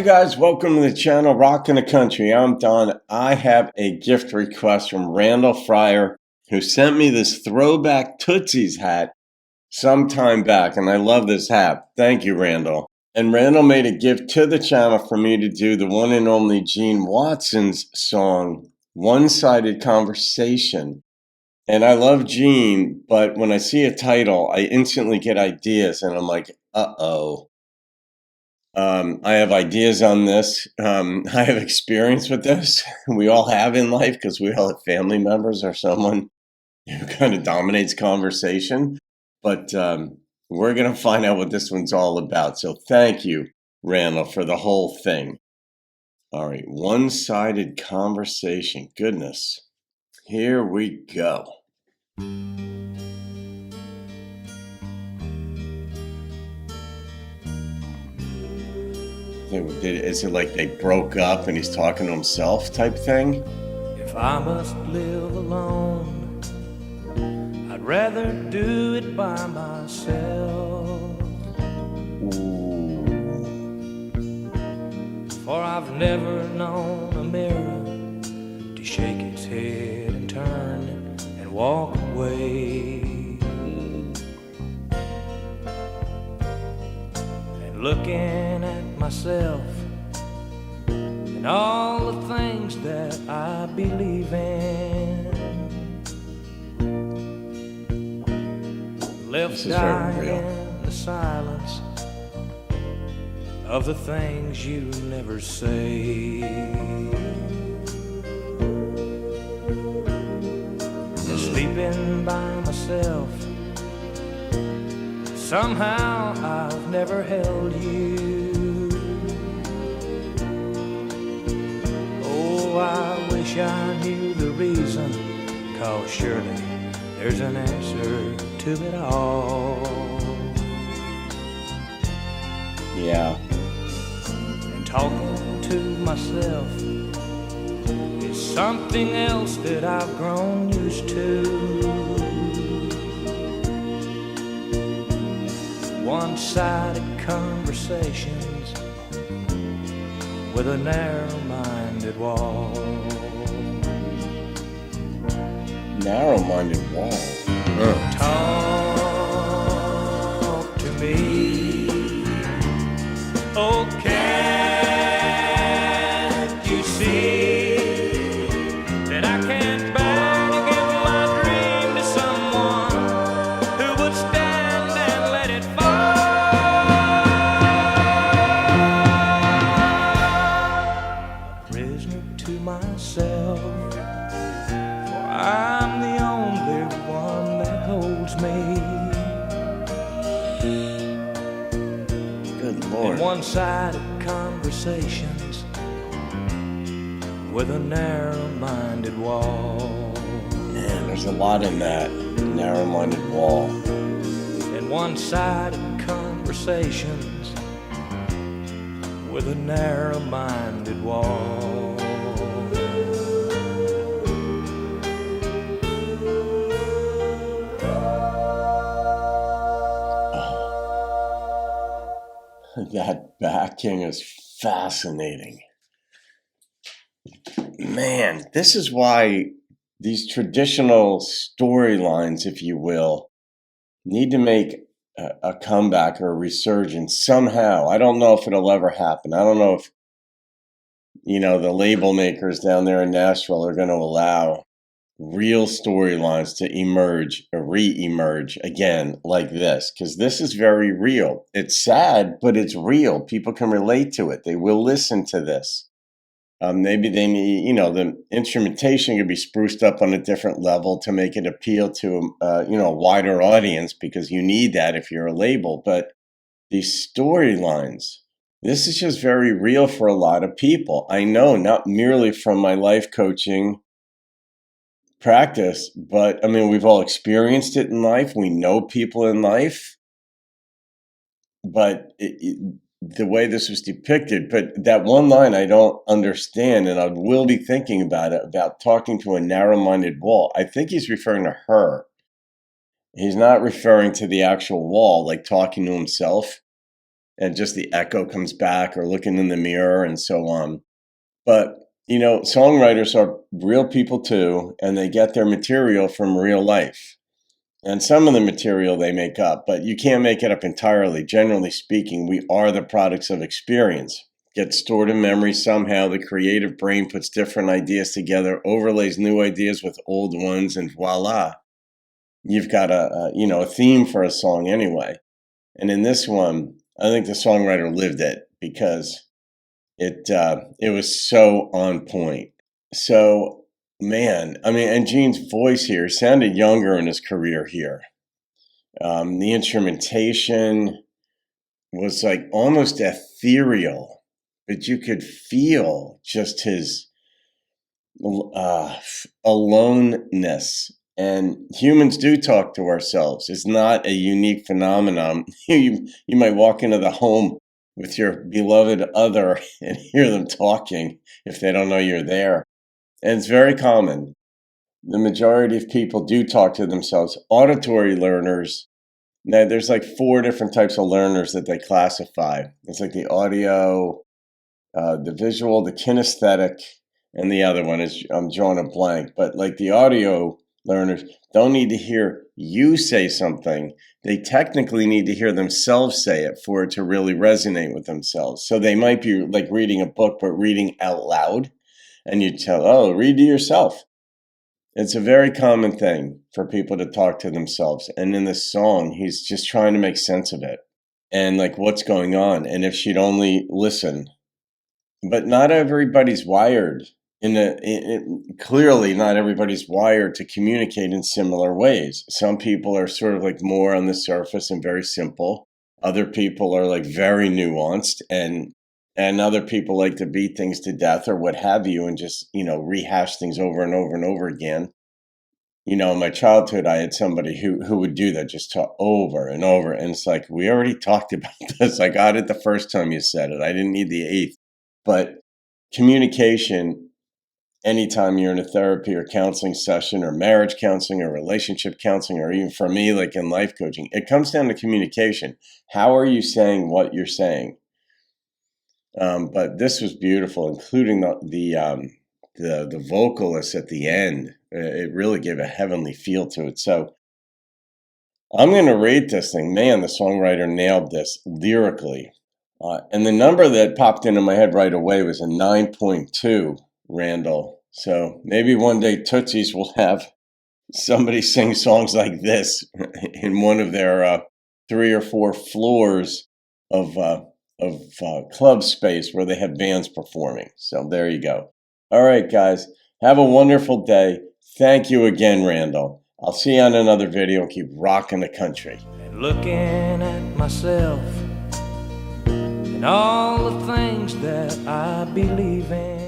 guys, welcome to the channel Rockin' the Country. I'm Don. I have a gift request from Randall Fryer, who sent me this throwback Tootsie's hat some time back, and I love this hat. Thank you, Randall. And Randall made a gift to the channel for me to do the one and only Gene Watson's song, One-Sided Conversation. And I love Gene, but when I see a title, I instantly get ideas, and I'm like, uh-oh. I have ideas on this. I have experience with this. We all have in life because we all have family members or someone who kind of dominates conversation. But we're going to find out what this one's all about. So thank you, Randall, for the whole thing. All right, one-sided conversation. Goodness. Here we go. Is it like they broke up and he's talking to himself type thing? If I must live alone, I'd rather do it by myself. Ooh. For I've never known a mirror to shake its head and turn and walk away. And looking at myself and all the things that I believe in, left dying in the silence of the things you never say. And sleeping by myself, somehow I've never held you. Oh, I wish I knew the reason, 'cause surely there's an answer to it all. Yeah. And talking to myself is something else that I've grown used to. One-sided conversations with a narrow-minded wall. Narrow-minded wall. Talk to me. Oh, can't you see that I can't bear to give my dream to someone who would stand and let it fall? A prisoner to myself, for I'm the only one that holds me. Good Lord. And one-sided conversations with a narrow-minded wall. Man, there's a lot in that narrow-minded wall. And one-sided conversations with a narrow-minded wall. That backing is fascinating. Man, this is why these traditional storylines, if you will, need to make a comeback or a resurgence somehow. I don't know if it'll ever happen. I don't know if, the label makers down there in Nashville are going to allow real storylines to emerge or re-emerge again like this, because this is very real. It's sad, but it's real. People can relate to it. They will listen to this. Maybe they need, the instrumentation could be spruced up on a different level to make it appeal to, a wider audience, because you need that if you're a label. But these storylines, this is just very real for a lot of people. I know, not merely from my life coaching practice, but I mean, we've all experienced it in life. We know people in life, but the way this was depicted, but that one line I don't understand, and I will be thinking about it, about talking to a narrow-minded wall. I think he's referring to her. He's not referring to the actual wall, like talking to himself. and just the echo comes back, or looking in the mirror and so on. But, songwriters are real people too, and they get their material from real life. And some of the material they make up, but you can't make it up entirely. Generally speaking, we are the products of experience. Gets stored in memory somehow. The creative brain puts different ideas together, overlays new ideas with old ones, and voila, you've got a theme for a song anyway. And in this one, I think the songwriter lived it, because it was so on point. So, man, I mean, and Gene's voice here sounded younger in his career here. The instrumentation was like almost ethereal, but you could feel just his aloneness. And humans do talk to ourselves. It's not a unique phenomenon. You might walk into the home with your beloved other and hear them talking if they don't know you're there. And it's very common. The majority of people do talk to themselves. Auditory learners, now there's like 4 different types of learners that they classify. It's like the audio, the visual, the kinesthetic, and the other one is, I'm drawing a blank. But like the audio learners don't need to hear you say something. They technically need to hear themselves say it for it to really resonate with themselves. So they might be like reading a book, but reading out loud. And you tell, read to yourself. It's a very common thing for people to talk to themselves. And in this song, he's just trying to make sense of it and like what's going on. And if she'd only listen. But not everybody's wired clearly not everybody's wired to communicate in similar ways. Some people are sort of like more on the surface and very simple. Other people are like very nuanced, and other people like to beat things to death or what have you, and just, rehash things over and over and over again. In my childhood, I had somebody who would do that, just talk over and over. And it's like, we already talked about this. I got it the first time you said it. I didn't need the 8th. But communication, anytime you're in a therapy or counseling session or marriage counseling or relationship counseling, or even for me, like in life coaching, it comes down to communication. How are you saying what you're saying? But this was beautiful, including the vocalist at the end. It really gave a heavenly feel to it. So I'm going to rate this thing. Man, the songwriter nailed this lyrically. And the number that popped into my head right away was a 9.2, Randall. So maybe one day Tootsies will have somebody sing songs like this in one of their 3 or 4 floors of club space where they have bands performing. So there you go. All right, guys. Have a wonderful day. Thank you again, Randall. I'll see you on another video, and keep rocking the country. And looking at myself and all the things that I believe in.